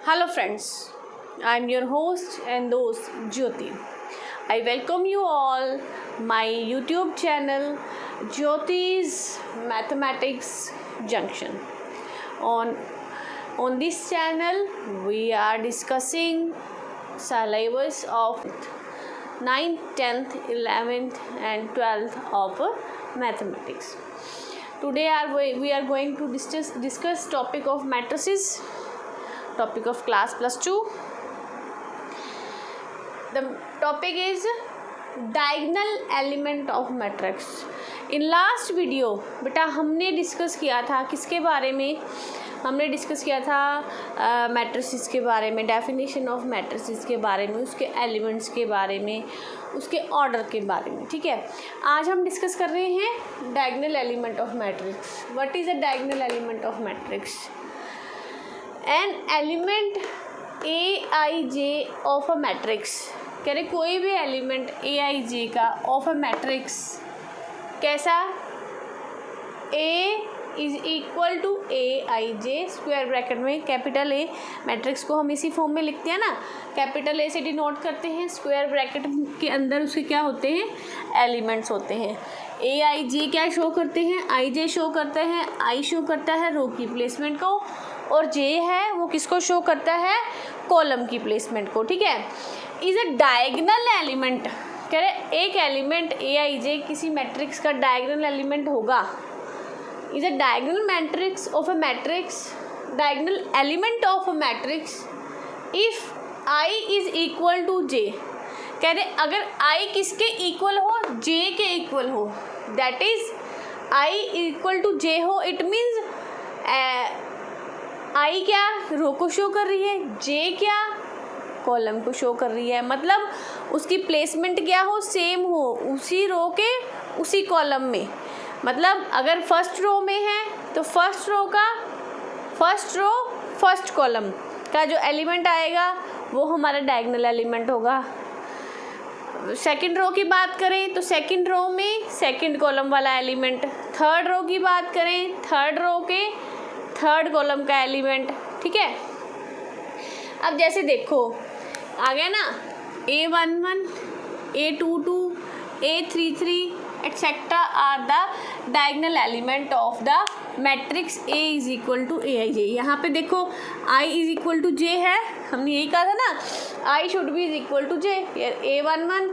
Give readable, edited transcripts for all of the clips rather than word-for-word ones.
Hello friends, I am your host and host Jyoti. I welcome you all my YouTube channel Jyoti's Mathematics Junction. On this channel we are discussing syllabus of 9th, 10th, 11th and 12th of mathematics. Today we are going to discuss topic of matrices, topic of class plus 2. The topic is diagonal element of matrix. In last video बेटा हमने discuss किया था किसके बारे में, हमने discuss किया था मैट्रिसेस के बारे में, डेफिनेशन ऑफ मैट्रिसेस के बारे में, उसके एलिमेंट्स के बारे में, उसके ऑर्डर के बारे में. ठीक है, आज हम डिस्कस कर रहे हैं diagonal element of matrix. What is a diagonal element of matrix? An element Aij of a matrix. कह रहे कोई भी एलिमेंट Aij का ऑफ अ मैट्रिक्स कैसा? A is equal to Aij square bracket में कैपिटल A. मैट्रिक्स को हम इसी फॉर्म में लिखते हैं ना, कैपिटल A से डिनोट करते हैं, स्क्वायर ब्रैकेट के अंदर उसके क्या होते हैं? एलिमेंट्स होते हैं. Aij क्या शो करते हैं? Ij शो करते हैं, I शो करता है रो की प्लेसमेंट को, और J है वो किसको शो करता है? कॉलम की प्लेसमेंट को. ठीक है, इज अ डायगोनल एलिमेंट. कह रहे एक एलिमेंट Aij किसी मैट्रिक्स का डायगोनल एलिमेंट होगा. Is a diagonal matrix of a matrix, diagonal element of a matrix if I is equal to J. कह रहे अगर I किसके इक्वल हो? J के इक्वल हो. That is I equal to J हो. इट मीन्स I क्या रो को शो कर रही है, J क्या कॉलम को शो कर रही है. मतलब उसकी प्लेसमेंट क्या हो? सेम हो, उसी रो के उसी कॉलम में. मतलब अगर फर्स्ट रो में है तो फर्स्ट रो का फर्स्ट रो फर्स्ट कॉलम का जो एलिमेंट आएगा वो हमारा डायगोनल एलिमेंट होगा. सेकंड रो की बात करें तो सेकंड रो में सेकंड कॉलम वाला एलिमेंट. थर्ड रो की बात करें थर्ड रो के थर्ड कॉलम का एलिमेंट. ठीक है, अब जैसे देखो आ गया ना, A11, A22, A33 etcetera are the diagonal element of the matrix A is equal to Aij. यहाँ पे देखो I is equal to J है, हमने यही कहा था ना, I should be is equal to J. A11,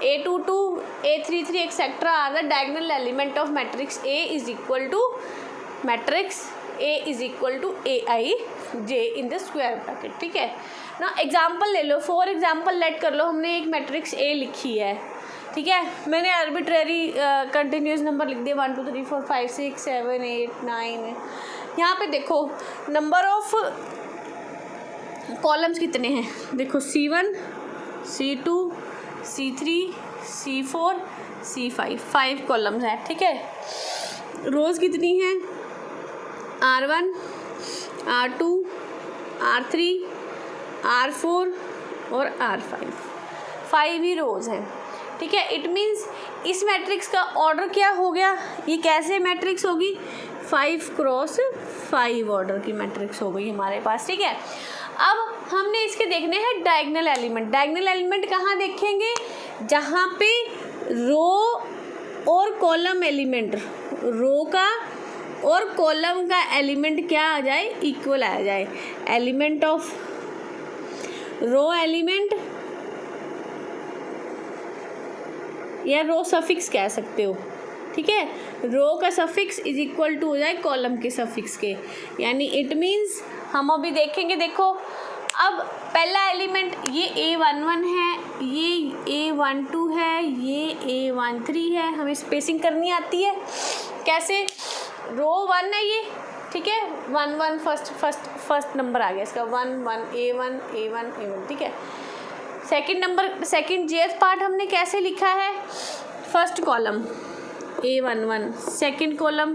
A22, A33 etcetera are the diagonal element of matrix A is equal to matrix A is equal to Aij in the square bracket. ठीक है ना, example ले लो. For example let कर लो हमने एक matrix A लिखी है. ठीक है, मैंने आर्बिट्रेरी कंटिन्यूस नंबर लिख दिए 1 2 3 4 5 6 7 8 9. यहाँ पे देखो नंबर ऑफ कॉलम्स कितने हैं. देखो C1, C2, C3, C4, C5, 5 columns हैं. ठीक है, रोज़ कितनी हैं? R1, R2, R3, R4 और R5. 5 ही रोज़ हैं. ठीक है, इट मीन्स इस मैट्रिक्स का ऑर्डर क्या हो गया? ये कैसे मैट्रिक्स होगी? 5 क्रॉस 5 ऑर्डर की मैट्रिक्स हो गई हमारे पास. ठीक है, अब हमने इसके देखने हैं डायगोनल एलिमेंट. डायगोनल एलिमेंट कहाँ देखेंगे? जहाँ पे रो और कॉलम एलिमेंट, रो का और कॉलम का एलिमेंट क्या आ जाए? इक्वल आ जाए. एलिमेंट ऑफ रो एलिमेंट या रो सफिक्स कह सकते हो. ठीक है, रो का सफिक्स इज इक्वल टू हो जाए कॉलम के सफिक्स के. यानी इट मीन्स हम अभी देखेंगे. देखो अब पहला एलिमेंट ये A11 है, ये A12 है, ये A13 है. हमें स्पेसिंग करनी आती है. कैसे? रो 1 है ये. ठीक है, 1 1 फर्स्ट नंबर आ गया इसका 1 1 A1 A1 A1. ठीक है, सेकंड नंबर सेकंड जेथ पार्ट हमने कैसे लिखा है? First column A11, second column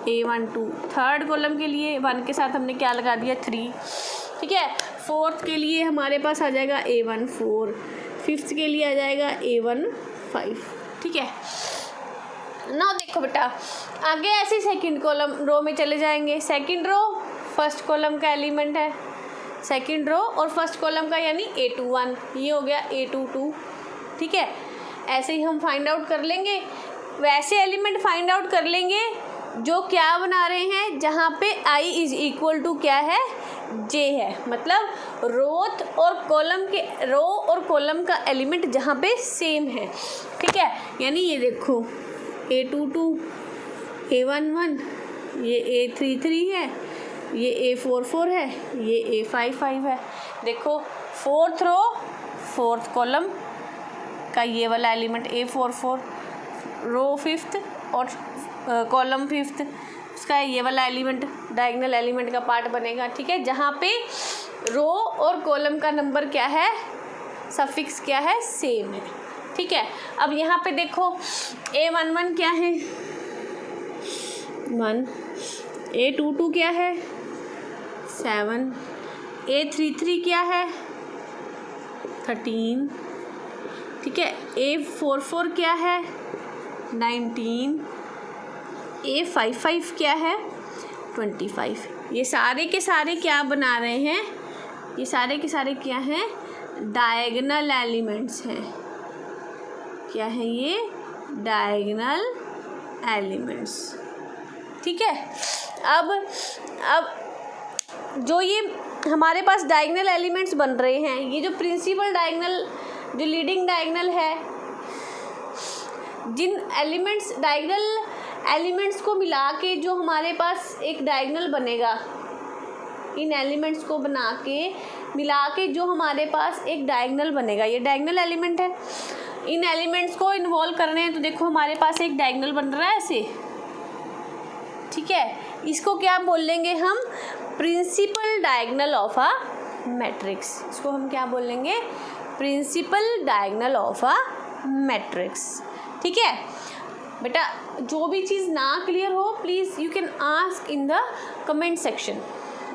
A12, third column के लिए 1 के साथ हमने क्या लगा दिया? 3. ठीक है, फोर्थ के लिए हमारे पास आ जाएगा A14, फिफ्थ के लिए आ जाएगा A15. ठीक है ना, देखो बेटा आगे ऐसे सेकंड कॉलम रो में चले जाएंगे. सेकंड रो फर्स्ट कॉलम का एलिमेंट है, सेकंड रो और फर्स्ट कॉलम का यानी A21, ये हो गया A22, ठीक है। ऐसे ही हम फाइंड आउट कर लेंगे। वैसे एलिमेंट फाइंड आउट कर लेंगे जो क्या बना रहे हैं, जहाँ पे I इज इक्वल टू क्या है, J है, मतलब रो और कॉलम का एलिमेंट जहाँ पे सेम है, ठीक है। यानी ये देखो A22, A11, ये A33 है, ये A44 है, ये A55 है। देखो फोर्थ रो फोर्थ कॉलम का ये वाला एलिमेंट A44, रो फिफ्थ और कॉलम फिफ्थ, उसका ये वाला एलिमेंट डायगोनल एलिमेंट का पार्ट बनेगा, ठीक है। जहाँ पे रो और कॉलम का नंबर क्या है, सफिक्स क्या है, सेम है, ठीक है। अब यहाँ पे देखो A11 क्या है, 1, A22 क्या है, 7, A33 क्या है, 13, ठीक है। A44 क्या है, 19, A55 क्या है, 25। ये सारे के सारे क्या बना रहे हैं, ये सारे के सारे क्या हैं, डायगोनल एलिमेंट्स हैं। क्या है ये, डायगोनल एलिमेंट्स, ठीक है। अब जो ये हमारे पास डायगोनल एलिमेंट्स बन रहे हैं, ये जो प्रिंसिपल डायगोनल, जो लीडिंग डायगोनल है, जिन एलिमेंट्स डायगोनल एलिमेंट्स को मिला के जो हमारे पास एक डायगोनल बनेगा, इन एलिमेंट्स को बना के मिला के जो हमारे पास एक डायगोनल बनेगा, ये डायगोनल एलिमेंट है। इन एलिमेंट्स को इन्वॉल्व करने हैं तो देखो हमारे पास एक डायगोनल बन रहा है ऐसे, ठीक है। इसको क्या बोल लेंगे हम, principal diagonal of a matrix. इसको हम क्या बोल लेंगे, principal diagonal of a matrix, ठीक है। बेटा जो भी चीज़ ना क्लियर हो please you can ask in the comment section,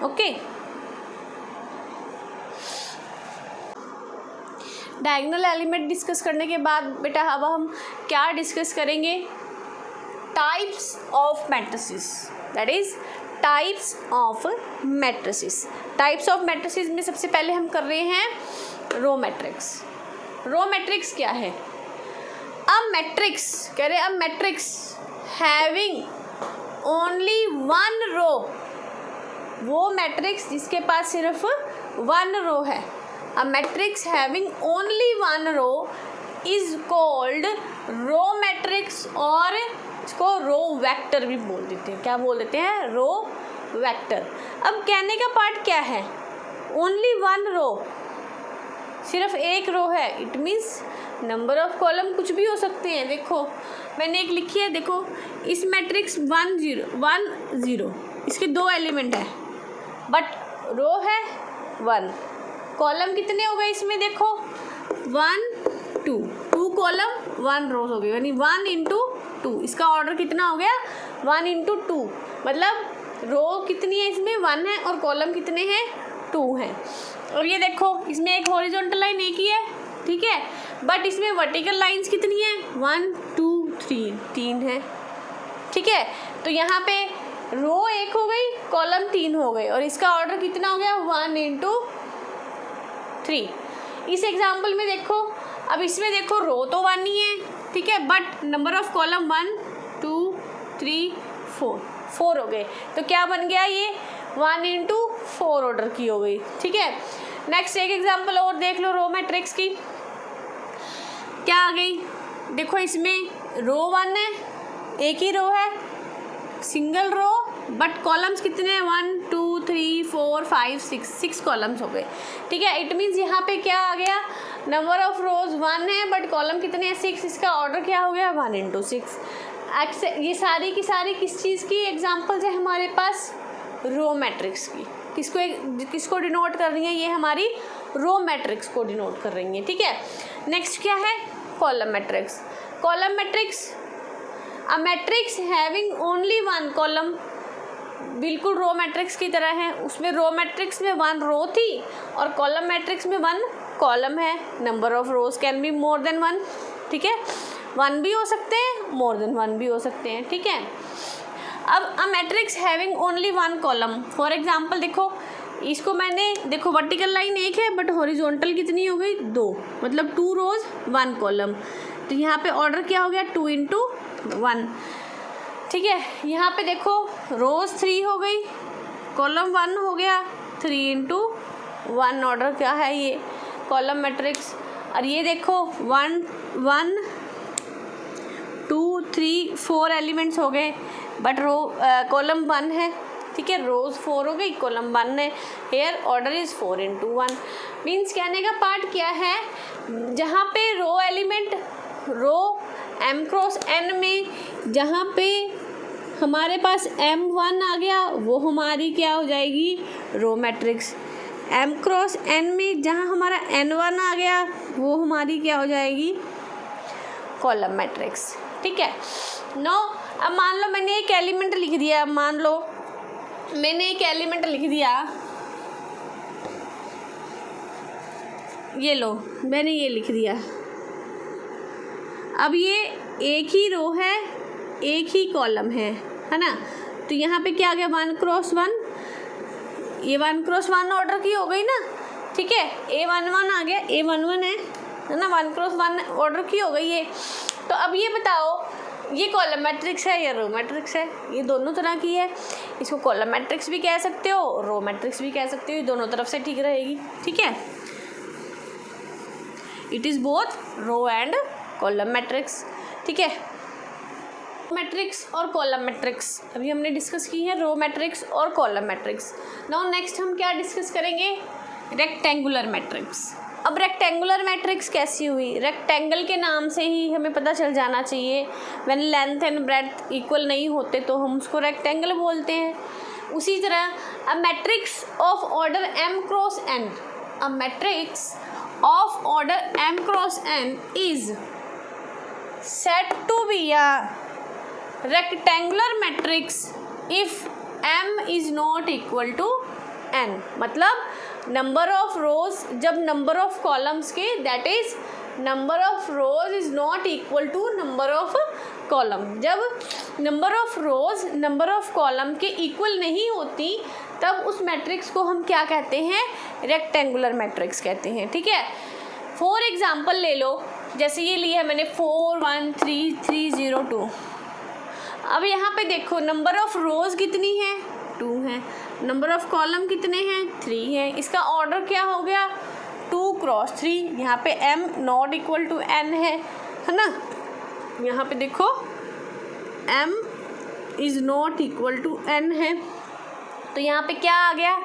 okay. Diagonal element discuss करने के बाद बेटा अब हम क्या डिस्कस करेंगे, types of matrices, that is types of matrices. Types of matrices में सबसे पहले हम कर रहे हैं रो मैट्रिक्स। रो मैट्रिक्स क्या है, अ मैट्रिक्स कह रहे, a matrix having only one row, वो मैट्रिक्स जिसके पास सिर्फ वन रो है, a matrix having only one row is called row matrix, और इसको रो वेक्टर भी बोल देते हैं। क्या बोल देते हैं, रो वेक्टर। अब कहने का पार्ट क्या है, ओनली वन रो, सिर्फ एक रो है, it means number of column कुछ भी हो सकते हैं। देखो मैंने एक लिखी है, देखो इस मैट्रिक्स 1 0, इसके दो एलिमेंट है बट रो है 1, कॉलम कितने हो गए इसमें, देखो 1 2 कॉलम 1 रोज हो गई, यानी 1 इंटू 2, इसका ऑर्डर कितना हो गया 1 इंटू 2, मतलब रो कितनी है इसमें 1 है और कॉलम कितने हैं 2 हैं। और ये देखो इसमें एक हॉरिजॉन्टल लाइन एक ही है, ठीक है, बट इसमें वर्टिकल लाइंस कितनी है 1 2 3 है, ठीक है। तो यहाँ पे रो 1 हो गई, कॉलम 3 हो गए, और इसका ऑर्डर कितना हो गया 1 इंटू 3। इस एग्जाम्पल में देखो, अब इसमें देखो रो तो 1 ही है, ठीक है, बट नंबर ऑफ कॉलम 1 2 3 4 हो गए, तो क्या बन गया ये 1 इंटू 4 ऑर्डर की हो गई, ठीक है। नेक्स्ट एक एग्जाम्पल और देख लो रो मैट्रिक्स की, क्या आ गई, देखो इसमें रो 1 है, एक ही रो है, सिंगल रो, बट कॉलम्स कितने हैं 1 2 3 4 5 6 कॉलम्स हो गए, ठीक है। इट मीन्स यहाँ पे क्या आ गया, नंबर ऑफ रोज 1 है बट कॉलम कितने हैं 6, इसका ऑर्डर क्या हो गया 1 इंटू 6। ये सारी की सारी किस चीज़ की एग्जाम्पल्स है हमारे पास, रो मैट्रिक्स की। किसको डिनोट कर रही है, ये हमारी रो मैट्रिक्स को डिनोट कर रही है, ठीक है। नेक्स्ट क्या है, कॉलम मैट्रिक्स। कॉलम मैट्रिक्स, अ matrix having only one column, बिल्कुल रो मैट्रिक्स की तरह है, उसमें रो मैट्रिक्स में 1 रो थी और कॉलम मैट्रिक्स में 1 कॉलम है। Number of rose can be more than 1, ठीक है, 1 भी हो सकते हैं, मोर देन 1 भी हो सकते हैं, ठीक है। अब अ matrix having only 1 column, for example देखो इसको मैंने देखो वर्टिकल लाइन एक है बट हॉरिजॉन्टल कितनी हो गई 2, मतलब 2 रोज 1 कॉलम। तो यहाँ पे ऑर्डर क्या हो गया 2 into 1, ठीक है। यहाँ पे देखो रोज 3 हो गई, कॉलम 1 हो गया, 3 into 1 ऑर्डर क्या है ये कॉलम मैट्रिक्स। और ये देखो 1 1 2 3 4 एलिमेंट्स हो गए बट कॉलम 1 है, ठीक है। रोज 4 हो गई, कॉलम 1 है। Here order is 4 into 1। Means कहने का पार्ट क्या है, जहाँ पे row element row m cross n में जहाँ पे हमारे पास m1 आ गया वो हमारी क्या हो जाएगी row matrix. m cross n में जहाँ हमारा n1 आ गया वो हमारी क्या हो जाएगी कॉलम मैट्रिक्स, ठीक है। नो अब मान लो मैंने एक एलिमेंट लिख दिया, मान लो मैंने एक एलिमेंट लिख दिया, ये लो मैंने ये लिख दिया। अब ये एक ही रो है एक ही कॉलम है ना। तो यहाँ पे क्या आ गया 1 क्रॉस 1, ये 1 क्रॉस 1 ऑर्डर की हो गई ना, ठीक है। A11 आ गया, A11 है ना, 1 क्रॉस 1 ऑर्डर की हो गई ये। तो अब ये बताओ ये कॉलम मैट्रिक्स है या रो मैट्रिक्स है, ये दोनों तरह की है। इसको कॉलम मैट्रिक्स भी कह सकते हो, रो मैट्रिक्स भी कह सकते हो, ये दोनों तरफ से ठीक रहेगी, ठीक है। It is both row and column matrix, ठीक है। मैट्रिक्स और कॉलम मैट्रिक्स अभी हमने डिस्कस की है, रो मैट्रिक्स और कॉलम मैट्रिक्स। नाउ नेक्स्ट हम क्या डिस्कस करेंगे, रेक्टेंगुलर मैट्रिक्स। अब रेक्टेंगुलर मैट्रिक्स कैसी हुई, रेक्टेंगल के नाम से ही हमें पता चल जाना चाहिए। When length and breadth equal नहीं होते तो हम उसको रेक्टेंगल बोलते हैं। उसी तरह a matrix of order m cross n, a matrix of order m cross n is said to be a rectangular matrix if m is not equal to n। मतलब नंबर ऑफ रोज जब number of columns के that is number of rows is not equal to number of column, जब number of rows number of column के equal नहीं होती तब उस matrix को हम क्या कहते हैं, रेक्टेंगुलर मैट्रिक्स कहते हैं, ठीक है। फॉर एग्जांपल ले लो, जैसे ये लिया है मैंने 4 1 3 3 0 2। अब यहाँ पे देखो नंबर ऑफ रोज कितनी है 2 है, नंबर ऑफ कॉलम कितने हैं 3 है। इसका ऑर्डर क्या हो गया 2 क्रॉस 3। यहाँ पे m not equal to n है ना। यहाँ पे देखो m is not equal to n है। तो यहाँ पे क्या आ गया,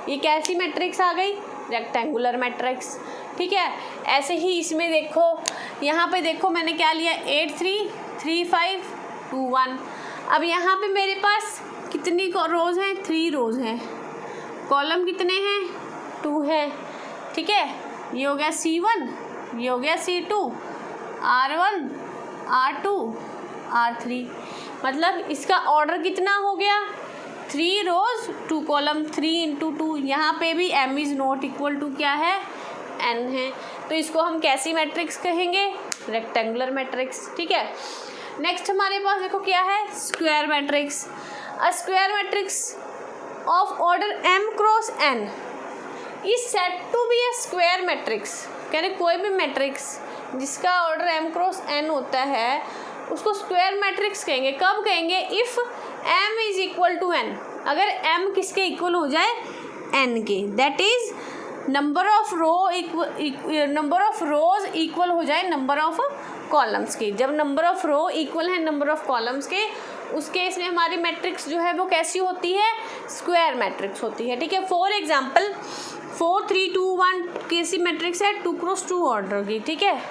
ये कैसी मैट्रिक्स आ गई, रेक्टेंगुलर मैट्रिक्स, ठीक है। ऐसे ही इसमें देखो, यहाँ पे देखो मैंने क्या लिया 8 3 3 5 2 1। अब यहाँ पे मेरे पास कितनी रोज़ हैं 3 रोज़ हैं, कॉलम कितने हैं 2 है, ठीक है। ये हो गया C1, ये हो गया C2, R1 R2 R3। मतलब इसका ऑर्डर कितना हो गया 3 रोज़ 2 कॉलम, 3 into 2। यहाँ पे भी m is not equal to क्या है n है। तो इसको हम कैसी मैट्रिक्स कहेंगे, रेक्टेंगुलर मैट्रिक्स, ठीक है। नेक्स्ट हमारे पास देखो क्या है, square matrix. A square matrix of order m cross n is said to be a square matrix. कह रहे कोई भी मैट्रिक्स जिसका ऑर्डर m क्रॉस n होता है उसको स्क्वायर मैट्रिक्स कहेंगे। कब कहेंगे, if m is equal to n, अगर m किसके इक्वल हो जाए n के, that is number of rows equal हो जाए नंबर ऑफ कॉलम्स के। जब नंबर ऑफ रो इक्वल है नंबर ऑफ कॉलम्स के, उस केस में हमारी मैट्रिक्स जो है वो कैसी होती है, स्क्वायर मैट्रिक्स होती है, ठीक है। फॉर एग्जांपल 4 3 2 1 कैसी मैट्रिक्स है 2 क्रॉस 2 ऑर्डर की, ठीक है।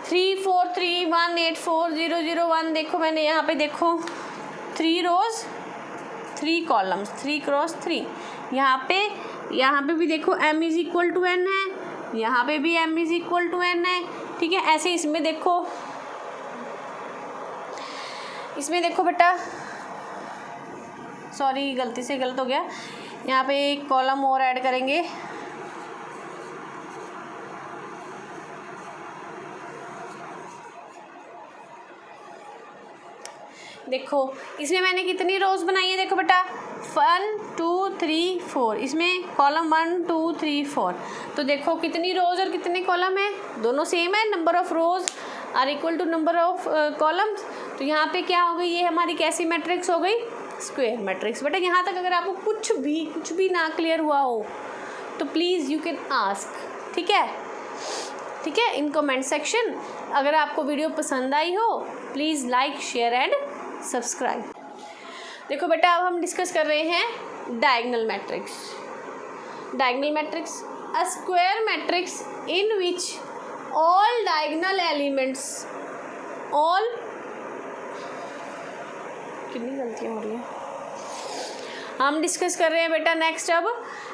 3 4 3 1 8 4 0 0 1। देखो मैंने यहाँ पे देखो 3 रोज 3 कॉलम्स 3 क्रॉस 3। यहाँ पे भी देखो m is equal to n है, यहाँ पे भी m is equal to n है, ठीक है। ऐसे इसमें देखो बेटा, सॉरी गलती से गलत हो गया, यहाँ पे एक कॉलम और ऐड करेंगे। देखो इसमें मैंने कितनी रोज बनाई है, देखो बेटा 1 2 3 4, इसमें कॉलम 1 2 3 4, तो देखो कितनी रोज और कितने कॉलम है, दोनों सेम है, number of rows are equal to number of columns. तो यहाँ पे क्या हो गई, ये हमारी कैसी मैट्रिक्स हो गई, स्क्वायर मैट्रिक्स। बेटा यहाँ तक अगर आपको कुछ भी ना क्लियर हुआ हो तो प्लीज़ यू कैन आस्क, ठीक है इन कमेंट सेक्शन। अगर आपको वीडियो पसंद आई हो please like share and subscribe. देखो बेटा अब हम डिस्कस कर रहे हैं diagonal matrix. Diagonal matrix a square matrix in which all diagonal elements, all, कितनी गलतियाँ हो रही हैं, हम डिस्कस कर रहे हैं बेटा नेक्स्ट अब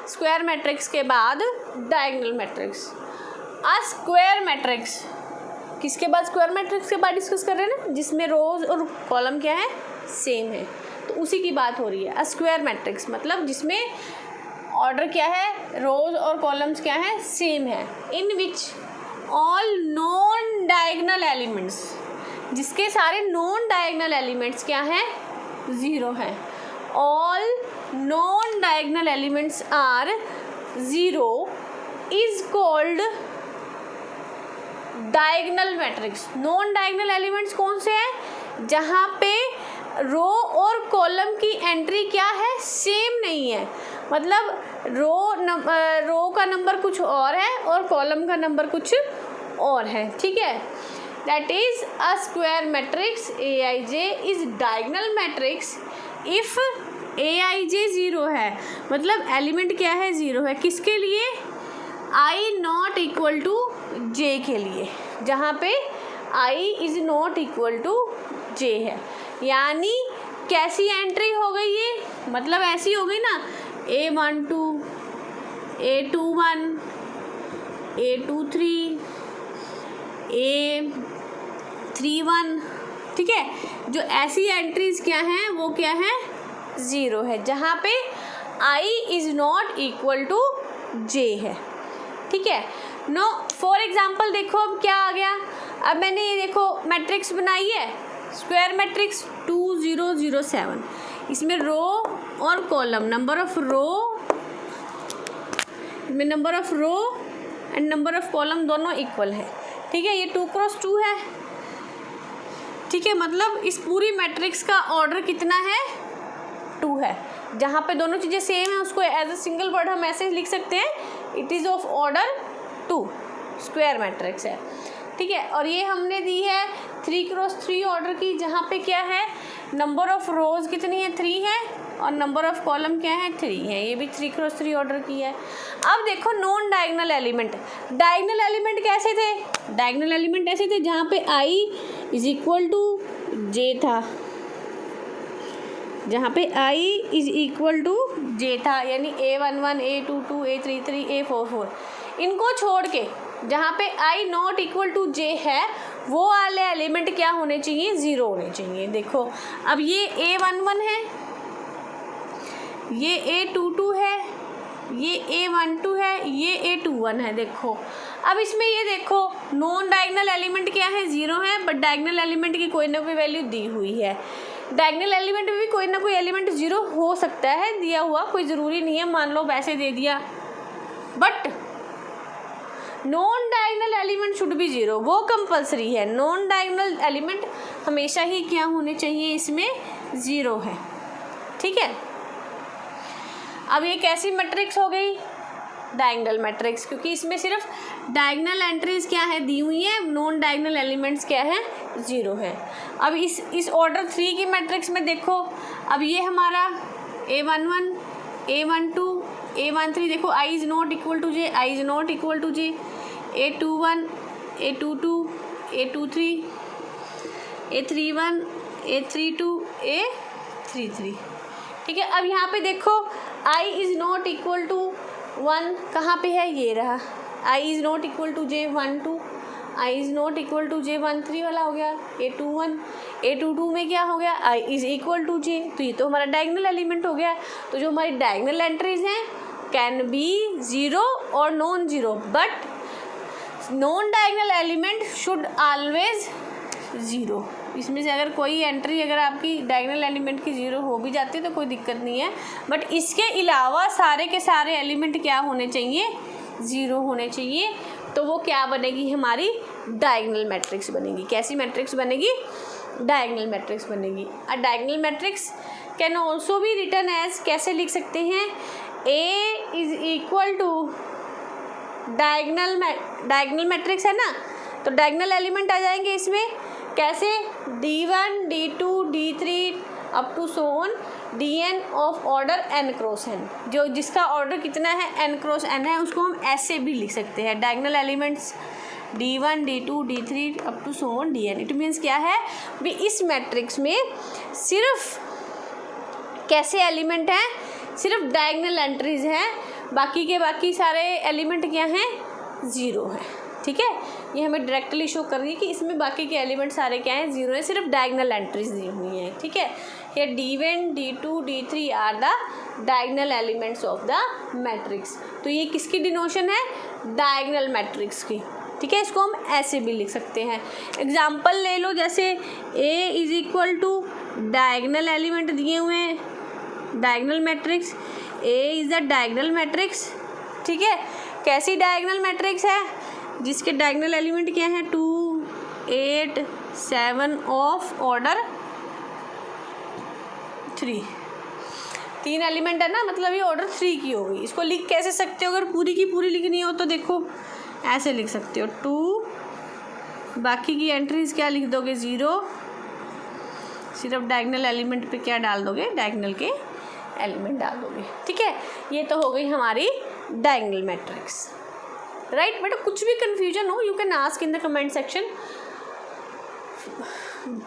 स्क्वायर मैट्रिक्स के बाद diagonal matrix. A square matrix किसके बाद, स्क्वायर मैट्रिक्स के बाद डिस्कस कर रहे हैं ना, जिसमें रोज और कॉलम क्या है, सेम है, तो उसी की बात हो रही है। अ स्क्वायर मैट्रिक्स मतलब जिसमें ऑर्डर क्या है, रोज और कॉलम्स क्या है, सेम है। In which all non diagonal elements, जिसके सारे नॉन डायगोनल एलिमेंट्स क्या हैं, ज़ीरो हैं। All non diagonal elements are zero is called diagonal matrix. Non diagonal elements कौन से हैं, जहाँ पे रो और कॉलम की एंट्री क्या है, सेम नहीं है, मतलब रो का नंबर कुछ और है और कॉलम का नंबर कुछ और है, ठीक है। That is a square matrix Aij is diagonal matrix if Aij zero है, मतलब एलिमेंट क्या है, ज़ीरो है, किसके लिए, i not equal to j के लिए, जहाँ पे i is not equal to j है। यानी कैसी एंट्री हो गई ये, मतलब ऐसी हो गई ना, A12 A21 A23 A31, ठीक है, जो ऐसी एंट्रीज क्या हैं वो क्या है, ज़ीरो है, जहाँ पे i is not equal to j है, ठीक है। नो फॉर एग्जाम्पल देखो अब क्या आ गया, अब मैंने ये देखो मैट्रिक्स बनाई है स्क्वायर मैट्रिक्स 2 0 0 7, इसमें रो और column, number of row and number of column दोनों इक्वल है, ठीक है। ये 2 क्रॉस 2 है, ठीक है, मतलब इस पूरी मैट्रिक्स का ऑर्डर कितना है, 2 है, जहाँ पे दोनों चीज़ें सेम है उसको एज अ सिंगल वर्ड हम ऐसे लिख सकते हैं, it is of order 2, square matrix है, ठीक है। और ये हमने दी है 3 क्रॉस 3 ऑर्डर की, जहाँ पे क्या है, नंबर ऑफ रोज कितनी है, 3 है, और नंबर ऑफ कॉलम क्या है, 3 है, ये भी 3 क्रॉस 3 ऑर्डर की है। अब देखो non diagonal element, diagonal element कैसे थे, डायगोनल एलिमेंट ऐसे थे जहाँ पे i is equal to j था, जहाँ पे i is equal to j था, यानी A11 A22 A33 A44, इनको छोड़ के जहाँ पे i not equal to j है वो वाले एलिमेंट क्या होने चाहिए, ज़ीरो होने चाहिए। देखो अब ये A11 है, ये A22 है, ये A12 है, ये A21 है। देखो अब इसमें ये देखो नॉन डायगोनल एलिमेंट क्या है, ज़ीरो है, बट डायगोनल एलिमेंट की कोई ना कोई वैल्यू दी हुई है। डायगोनल एलिमेंट में भी कोई ना कोई एलिमेंट ज़ीरो हो सकता है दिया हुआ, कोई ज़रूरी नहीं है, मान लो वैसे दे दिया, but non diagonal element should be zero, वो कंपलसरी है। नॉन डायगोनल एलिमेंट हमेशा ही क्या होने चाहिए, इसमें ज़ीरो है, ठीक है। अब ये कैसी मैट्रिक्स हो गई, डायगोनल मैट्रिक्स, क्योंकि इसमें सिर्फ डायगोनल एंट्रीज क्या है दी हुई है, नॉन डायगोनल एलिमेंट्स क्या है, ज़ीरो है। अब इस ऑर्डर 3 की मैट्रिक्स में देखो, अब ये हमारा A11 A12 A13, देखो i is not equal to j, i is not equal to j, A21 A22 A23 A31 A32 A33, ठीक है। अब यहाँ पे देखो i is not equal to 1 कहाँ पे है, ये रहा, i is not equal to j 12, i is not equal to j 13 वाला हो गया, A21 A22 में क्या हो गया, i is equal to j, तो ये तो हमारा डायगोनल एलिमेंट हो गया। तो जो हमारी डायगोनल एंट्रीज हैं कैन बी ज़ीरो और non zero, but non diagonal element should always zero, इसमें से अगर कोई एंट्री अगर आपकी डायगोनल एलिमेंट की 0 हो भी जाती है तो कोई दिक्कत नहीं है, बट इसके अलावा सारे के सारे एलिमेंट क्या होने चाहिए, 0 होने चाहिए। तो वो क्या बनेगी, हमारी डायगोनल मैट्रिक्स बनेगी। कैसी मैट्रिक्स बनेगी, डायगोनल मैट्रिक्स बनेगी। A diagonal matrix can also be written as, कैसे लिख सकते हैं, A is equal to diagonal matrix है ना, तो डायगोनल एलिमेंट आ जाएंगे इसमें, कैसे, D1 D2 D3 up to so on Dn of order n cross n, जो जिसका ऑर्डर कितना है n क्रॉस n है, उसको हम ऐसे भी लिख सकते हैं, diagonal elements D1 D2 D3 up to so on Dn। It means क्या है भी, इस मैट्रिक्स में सिर्फ कैसे एलिमेंट हैं, सिर्फ डायगोनल एंट्रीज हैं, बाकी के बाकी सारे एलिमेंट क्या हैं, 0 हैं। ठीक है, ये हमें डायरेक्टली शो कर रही है कि इसमें बाकी के एलिमेंट सारे क्या हैं, 0 हैं, सिर्फ डायगोनल एंट्रीज दी हुई हैं। ठीक है, ये D1 D2 D3 are the diagonal elements of the matrix. तो ये किसकी डिनोशन है, डायगोनल मैट्रिक्स की। ठीक है, इसको हम ऐसे भी लिख सकते हैं। एग्जाम्पल ले लो, जैसे A is equal to diagonal element दिए हुए हैं, diagonal matrix A is the diagonal matrix. ठीक है, कैसी डायगोनल मैट्रिक्स है, जिसके डायगोनल एलिमेंट क्या है, 2 8 7 ऑफ ऑर्डर 3, 3 एलिमेंट है ना, मतलब ये ऑर्डर 3 की होगी। इसको लिख कैसे सकते हो, अगर पूरी की पूरी लिखनी हो तो देखो ऐसे लिख सकते हो, 2 बाकी की एंट्रीज क्या लिख दोगे, 0, सिर्फ डायगोनल एलिमेंट पे क्या डाल दोगे, डायगोनल के एलिमेंट डाल दोगे। ठीक है, ये तो हो गई हमारी डायगोनल मैट्रिक्स। राइट बेटा, कुछ भी कंफ्यूजन हो you can ask in the comment section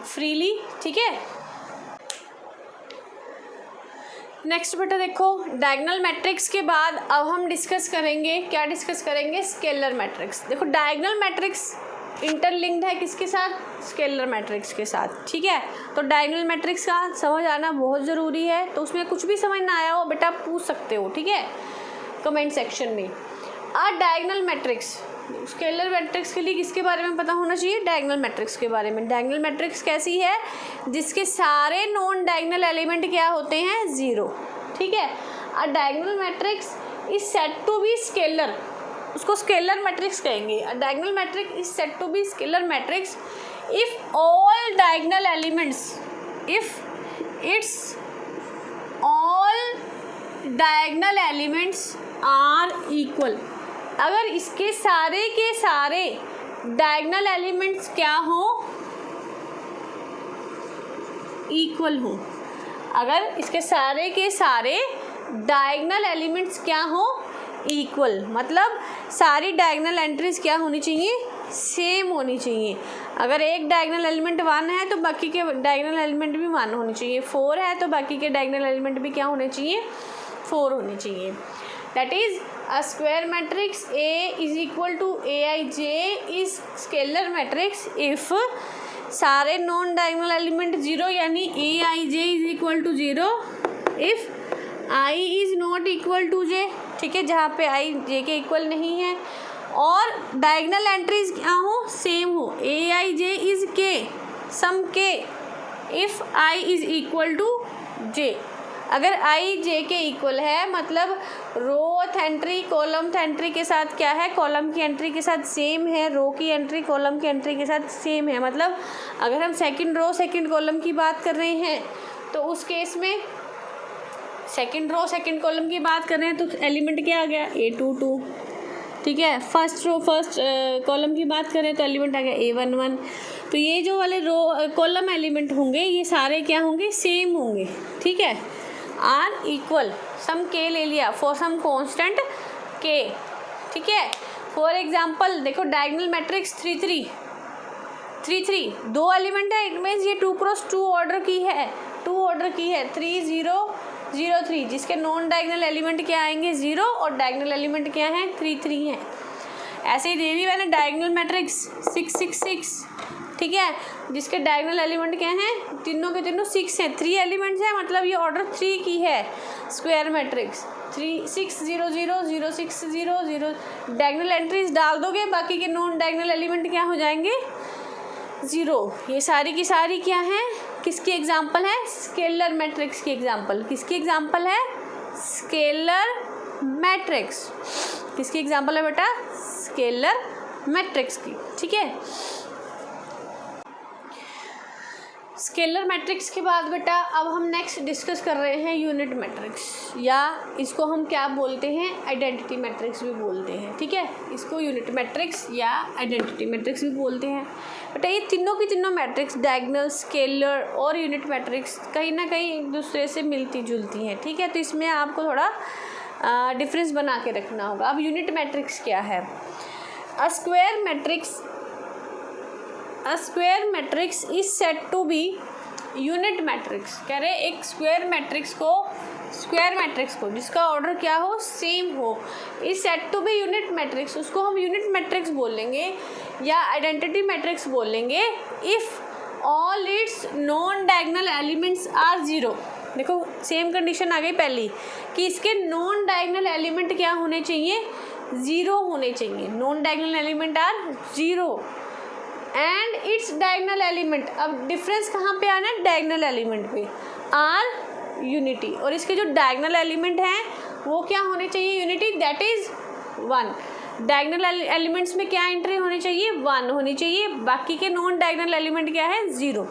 freely. ठीक है, नेक्स्ट बेटा देखो, डायगोनल मैट्रिक्स के बाद अब हम डिस्कस करेंगे, क्या डिस्कस करेंगे, स्केलर मैट्रिक्स। देखो डायगोनल मैट्रिक्स इंटरलिंक्ड है किसके साथ, स्केलर मैट्रिक्स के साथ। ठीक है, तो डायगोनल मैट्रिक्स का समझ आना बहुत ज़रूरी है, तो उसमें कुछ भी समझ ना आया हो बेटा आप पूछ सकते हो। ठीक है, कमेंट सेक्शन में। डायगोनल मैट्रिक्स, स्केलर मैट्रिक्स के लिए किसके बारे में पता होना चाहिए, डायगोनल मैट्रिक्स के बारे में। डायगोनल मैट्रिक्स कैसी है, जिसके सारे नॉन डायगोनल एलिमेंट क्या होते हैं, 0। ठीक है, diagonal matrix is said to be scalar, उसको स्केलर मैट्रिक्स कहेंगे। Diagonal matrix is said to be scalar matrix if all diagonal elements, if its all diagonal elements are equal, अगर इसके सारे के सारे डायगोनल एलिमेंट्स क्या हो, इक्वल हो। अगर इसके सारे के सारे डायगोनल एलिमेंट्स क्या हो, इक्वल, मतलब सारी डायगोनल एंट्रीज क्या होनी चाहिए, सेम होनी चाहिए। अगर एक डायगोनल एलिमेंट 1 है तो बाकी के डायगोनल एलिमेंट भी 1 होने चाहिए, 4 है तो बाकी के डायगोनल एलिमेंट भी क्या होने चाहिए, 4 होने चाहिए। That is a square matrix A is equal to Aij is scalar matrix if सारे नॉन डायगोनल एलिमेंट 0 यानी Aij is equal to 0 if I is not equal to j। ठीक है, जहाँ पे I j के इक्वल नहीं है, और डायगोनल एंट्रीज क्या हो, सेम हो, Aij is k some k if I is equal to j। अगर आई जे के इक्वल है मतलब रो एंट्री कॉलम एंट्री के साथ क्या है, कॉलम की एंट्री के साथ सेम है, रो की एंट्री कॉलम की एंट्री के साथ सेम है। मतलब अगर हम सेकंड रो सेकंड कॉलम की बात कर रहे हैं तो उस केस में सेकंड रो सेकंड कॉलम की बात कर रहे हैं तो एलिमेंट क्या आ गया, A22। ठीक है, फर्स्ट रो फर्स्ट कॉलम की बात करें तो एलिमेंट आ गया A11। तो ये जो वाले रो कॉलम एलिमेंट होंगे ये सारे क्या होंगे, सेम होंगे। ठीक है, आर इक्वल सम के ले लिया फॉर सम कांस्टेंट के। ठीक है, फॉर एग्जांपल देखो डायगोनल मैट्रिक्स 3 3 दो एलिमेंट है, इट मीन्स ये 2 क्रॉस 2 ऑर्डर की है, 2 ऑर्डर की है, 3 0 0 3, जिसके नॉन डायगोनल एलिमेंट क्या आएंगे 0 और डायगोनल एलिमेंट क्या है 3 3 है। ऐसे ही दे दी मैंने डायगोनल मैट्रिक्स 6 6 6। ठीक है, जिसके डायगोनल एलिमेंट क्या हैं, तीनों के तीनों 6 हैं, 3 एलिमेंट्स हैं, मतलब ये ऑर्डर 3 की है स्क्वायर मैट्रिक्स। 3 6 0 0 0 6 0 0 डायगोनल एंट्रीज डाल दोगे, बाकी के नॉन डायगोनल एलिमेंट क्या हो जाएंगे ज़ीरो, ये सारी की सारी क्या है, किसकी एग्जाम्पल है, स्केलर मैट्रिक्स की एग्जाम्पल। किसकी एग्जाम्पल है, स्केलर मैट्रिक्स। किसकी एग्जाम्पल है बेटा, स्केलर मैट्रिक्स की। ठीक है, स्केलर मैट्रिक्स के बाद बेटा अब हम नेक्स्ट डिस्कस कर रहे हैं यूनिट मैट्रिक्स, या इसको हम क्या बोलते हैं, आइडेंटिटी मैट्रिक्स भी बोलते हैं। ठीक है, इसको यूनिट मैट्रिक्स या आइडेंटिटी मैट्रिक्स भी बोलते हैं। बेटा ये तीनों की तीनों मैट्रिक्स, डायगोनल, स्केलर और यूनिट मैट्रिक्स, कहीं ना कहीं एक दूसरे से मिलती जुलती हैं। ठीक है, तो इसमें आपको थोड़ा डिफरेंस बना के रखना होगा। अब यूनिट मैट्रिक्स क्या है, a square matrix is said to be unit matrix. कह रहे एक स्क्वायर मैट्रिक्स को जिसका ऑर्डर क्या हो, सेम हो, is said to be unit matrix, उसको हम यूनिट मैट्रिक्स बोलेंगे या आइडेंटिटी मैट्रिक्स बोलेंगे if all its non diagonal elements are zero. देखो सेम कंडीशन आ गई पहली कि इसके नॉन डायगोनल एलिमेंट क्या होने चाहिए, ज़ीरो होने चाहिए। Non diagonal element are zero and its diagonal element, अब डिफरेंस कहाँ पे आना है, डायगोनल एलिमेंट पे, आर यूनिटी, और इसके जो डायगोनल एलिमेंट हैं वो क्या होने चाहिए, unity, that is 1। Diagonal elements में क्या एंट्री होनी चाहिए, 1 होनी चाहिए, बाकी के नॉन डायगोनल एलिमेंट क्या है, 0।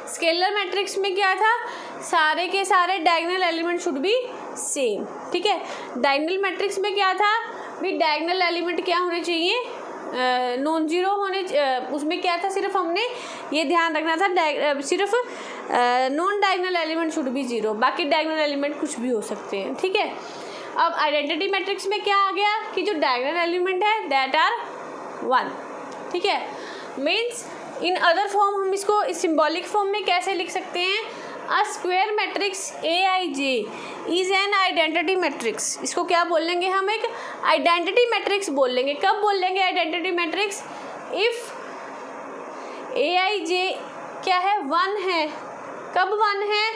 स्केलर मैट्रिक्स में क्या था, सारे के सारे diagonal element should be same. ठीक है, डायगोनल मैट्रिक्स में क्या था भी, डायगोनल एलिमेंट क्या होने चाहिए, नॉन ज़ीरो होने, उसमें क्या था, सिर्फ हमने ये ध्यान रखना था सिर्फ non diagonal element should be 0, बाकी डायगोनल एलिमेंट कुछ भी हो सकते हैं। ठीक है, अब आइडेंटिटी मैट्रिक्स में क्या आ गया कि जो डायगोनल एलिमेंट है दैट आर 1। ठीक है, मीन्स इन अदर फॉर्म हम इसको सिंबॉलिक फॉर्म में कैसे लिख सकते हैं, अ square matrix AIJ is an identity matrix. इसको क्या बोल लेंगे हम, एक आइडेंटिटी मैट्रिक्स बोल लेंगे। कब बोल लेंगे आइडेंटिटी मैट्रिक्स, इफ़ AIJ क्या है, 1 है। कब 1 है,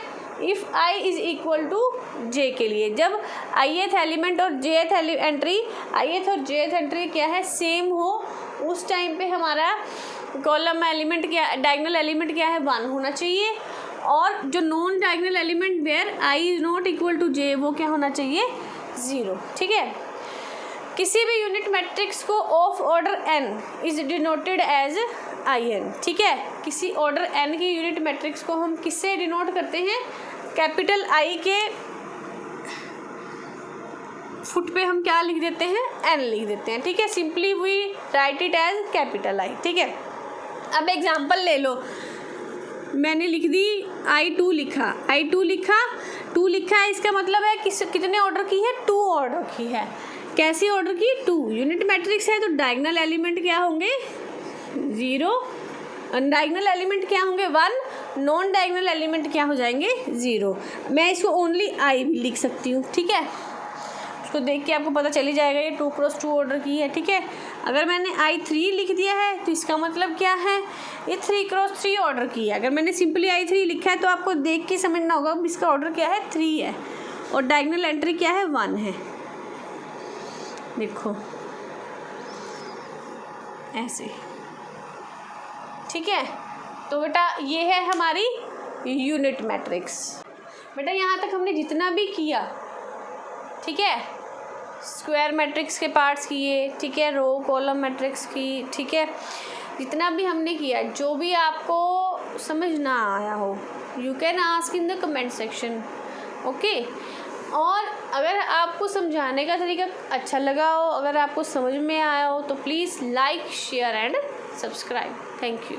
if I is equal to J के लिए, जब ith एलिमेंट और jth एंट्री, ith और jth एंट्री क्या है, सेम हो, उस टाइम पे हमारा कॉलम एलिमेंट क्या, डायगोनल एलिमेंट क्या है, 1 होना चाहिए, और जो non diagonal element where I is not equal to J वो क्या होना चाहिए, 0। ठीक है, किसी भी यूनिट मैट्रिक्स को of order n is denoted as IN। ठीक है, किसी ऑर्डर n की यूनिट मैट्रिक्स को हम किससे डिनोट करते हैं, कैपिटल I के फुट पे हम क्या लिख देते हैं, n लिख देते हैं। ठीक है, simply we write it as capital I। ठीक है, अब एग्जांपल ले लो, मैंने लिख दी I2 लिखा, I2 लिखा, 2 लिखा है, इसका मतलब है कितने ऑर्डर की है, 2 ऑर्डर की है। कैसी ऑर्डर की, 2। यूनिट मैट्रिक्स है तो डायगोनल एलिमेंट क्या होंगे, 0, डायगोनल एलिमेंट क्या होंगे, 1, नॉन डायगोनल एलिमेंट क्या हो जाएंगे, 0। मैं इसको ओनली I भी लिख सकती हूँ। ठीक है, उसको देख के आपको पता चली जाएगा ये 2x2 ऑर्डर की है। ठीक है, अगर मैंने I3 लिख दिया है तो इसका मतलब क्या है, ये 3x3 ऑर्डर की है। अगर मैंने सिंपली I3 लिखा है तो आपको देख के समझना होगा इसका ऑर्डर क्या है, 3 है, और डायगोनल एंट्री क्या है, 1 है। देखो ऐसे। ठीक है, तो बेटा ये है हमारी यूनिट मैट्रिक्स। बेटा यहाँ तक हमने जितना भी किया, ठीक है, स्क्वायर मैट्रिक्स के पार्ट्स किए, ठीक है, रो कॉलम मैट्रिक्स की, ठीक है, जितना भी हमने किया, जो भी आपको समझ ना आया हो you can ask in the comment section. Okay, और अगर आपको समझाने का तरीका अच्छा लगा हो, अगर आपको समझ में आया हो तो please like, share and subscribe. Thank you.